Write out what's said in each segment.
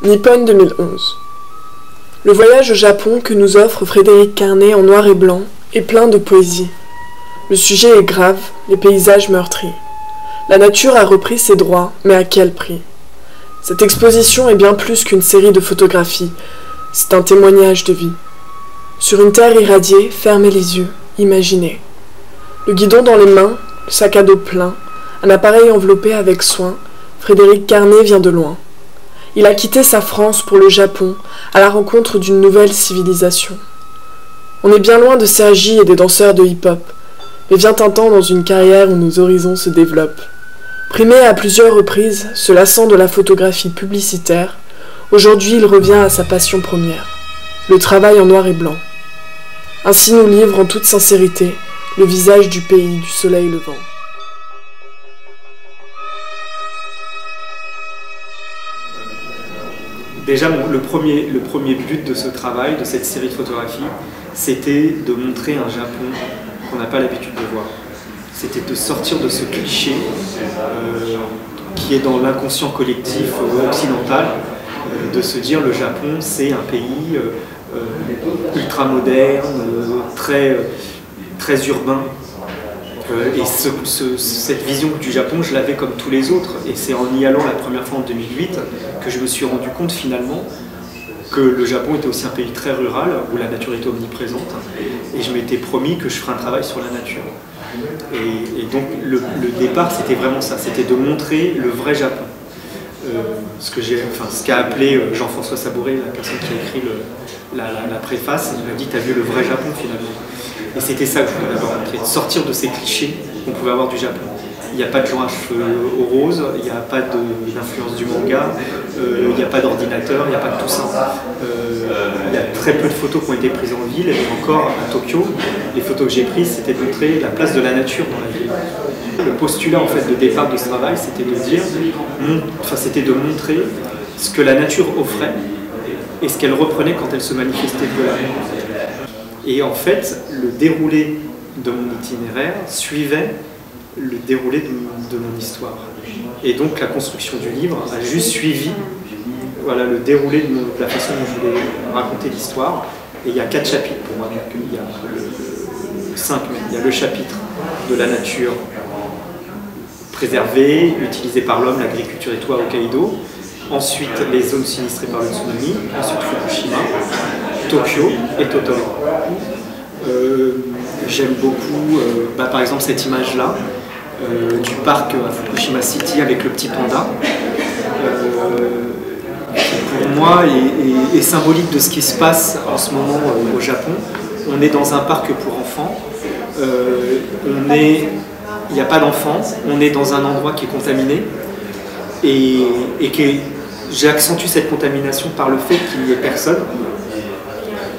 Nippon 2011. Le voyage au Japon que nous offre Frédéric Carnet en noir et blanc est plein de poésie. Le sujet est grave, les paysages meurtris. La nature a repris ses droits, mais à quel prix? Cette exposition est bien plus qu'une série de photographies, c'est un témoignage de vie. Sur une terre irradiée, fermez les yeux, imaginez. Le guidon dans les mains, le sac à dos plein, un appareil enveloppé avec soin, Frédéric Carnet vient de loin. Il a quitté sa France pour le Japon, à la rencontre d'une nouvelle civilisation. On est bien loin de Sergi et des danseurs de hip-hop, mais vient un temps dans une carrière où nos horizons se développent. Primé à plusieurs reprises, se lassant de la photographie publicitaire, aujourd'hui il revient à sa passion première, le travail en noir et blanc. Ainsi nous livre en toute sincérité le visage du pays du soleil levant. Déjà, le premier but de ce travail, de cette série de photographies, c'était de montrer un Japon qu'on n'a pas l'habitude de voir. C'était de sortir de ce cliché qui est dans l'inconscient collectif occidental, de se dire le Japon c'est un pays ultra moderne, très urbain. Et cette vision du Japon, je l'avais comme tous les autres. Et c'est en y allant la première fois en 2008 que je me suis rendu compte finalement que le Japon était aussi un pays très rural, où la nature était omniprésente. Et je m'étais promis que je ferais un travail sur la nature. Et donc le départ, c'était vraiment ça, c'était de montrer le vrai Japon. Ce qu'a appelé Jean-François Sabouret, la personne qui a écrit la préface, il m'a dit « t'as vu le vrai Japon finalement ». Et c'était ça que je voulais d'abord montrer, de sortir de ces clichés qu'on pouvait avoir du Japon. Il n'y a pas de gens à cheveux roses, il n'y a pas d'influence du manga, il n'y a pas d'ordinateur, il n'y a pas de tout ça. Il y a très peu de photos qui ont été prises en ville, et encore à Tokyo, les photos que j'ai prises, c'était de montrer la place de la nature dans la ville. Le postulat en fait de départ de ce travail, c'était de dire, c'était de montrer ce que la nature offrait et ce qu'elle reprenait quand elle se manifestait violemment. Et en fait, le déroulé de mon itinéraire suivait le déroulé de mon histoire. Et donc la construction du livre a juste suivi le déroulé de la façon dont je voulais raconter l'histoire. Et il y a 4 chapitres pour moi. Donc, il y a 5 même. Il y a le chapitre de la nature préservée, utilisée par l'homme, l'agriculture et tout à Hokkaido. Ensuite, les zones sinistrées par le tsunami. Ensuite, Fukushima, Tokyo et Totoro. J'aime beaucoup, par exemple, cette image-là du parc à Fukushima City avec le petit panda. Qui pour moi est symbolique de ce qui se passe en ce moment au Japon. On est dans un parc pour enfants. Il n'y a pas d'enfants. On est dans un endroit qui est contaminé. Et j'accentue cette contamination par le fait qu'il n'y ait personne.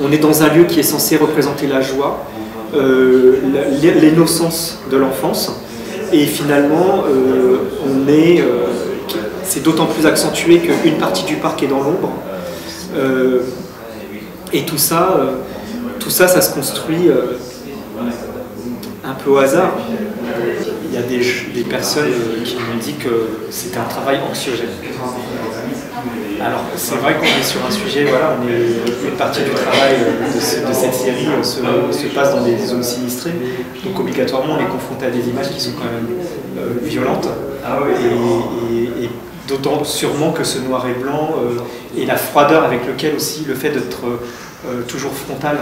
On est dans un lieu qui est censé représenter la joie, l'innocence de l'enfance. Et finalement, c'est d'autant plus accentué qu'une partie du parc est dans l'ombre. Et tout ça, ça se construit un peu au hasard. Il y a des personnes qui m'ont dit que c'était un travail anxiogène. Alors c'est vrai qu'on est sur un sujet, une partie du travail de cette série se passe dans des zones sinistrées, donc obligatoirement on est confronté à des images qui sont quand même violentes, et d'autant sûrement que ce noir et blanc et la froideur avec lequel aussi le fait d'être toujours frontal,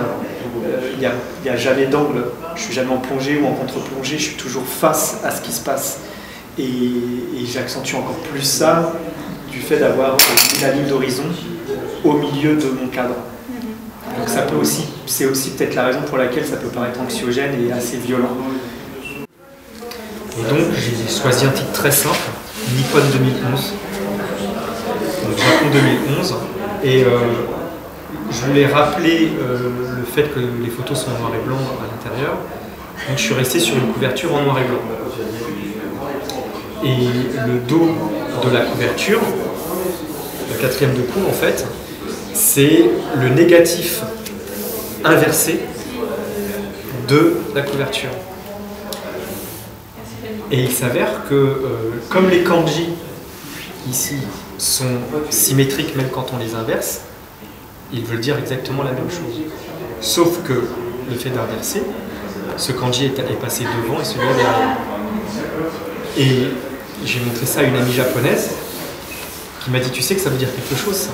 il n'y a jamais d'angle, je ne suis jamais en plongée ou en contre-plongée, je suis toujours face à ce qui se passe, et j'accentue encore plus ça du fait d'avoir la ligne d'horizon au milieu de mon cadre. Donc c'est aussi peut-être la raison pour laquelle ça peut paraître anxiogène et assez violent. Et donc j'ai choisi un titre très simple, Nippon 2011, donc Japon 2011, et je voulais rappeler le fait que les photos sont en noir et blanc à l'intérieur, donc je suis resté sur une couverture en noir et blanc. Et le dos de la couverture, le 4e de couve en fait, c'est le négatif inversé de la couverture. Et il s'avère que, comme les kanji ici sont symétriques même quand on les inverse, ils veulent dire exactement la même chose. Sauf que le fait d'inverser, ce kanji est passé devant et celui-là derrière. Et j'ai montré ça à une amie japonaise qui m'a dit, tu sais que ça veut dire quelque chose ça.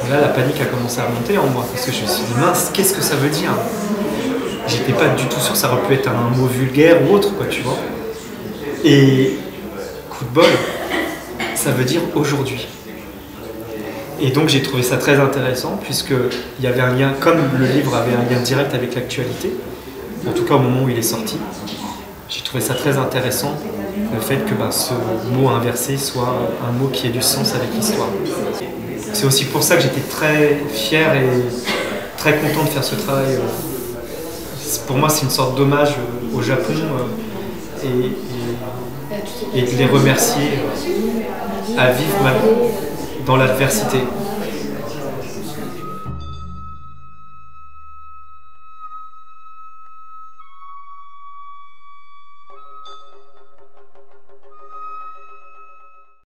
Et là la panique a commencé à monter en moi parce que je me suis dit, mince, qu'est-ce que ça veut dire? J'étais pas du tout sûr, ça aurait pu être un mot vulgaire ou autre, quoi, tu vois. Et coup de bol, ça veut dire aujourd'hui. Et donc j'ai trouvé ça très intéressant puisqu'il y avait un lien, comme le livre avait un lien direct avec l'actualité, en tout cas au moment où il est sorti, j'ai trouvé ça très intéressant, le fait que ce mot inversé soit un mot qui ait du sens avec l'histoire. C'est aussi pour ça que j'étais très fier et très content de faire ce travail. Pour moi, c'est une sorte d'hommage au Japon et de les remercier à vivre dans l'adversité.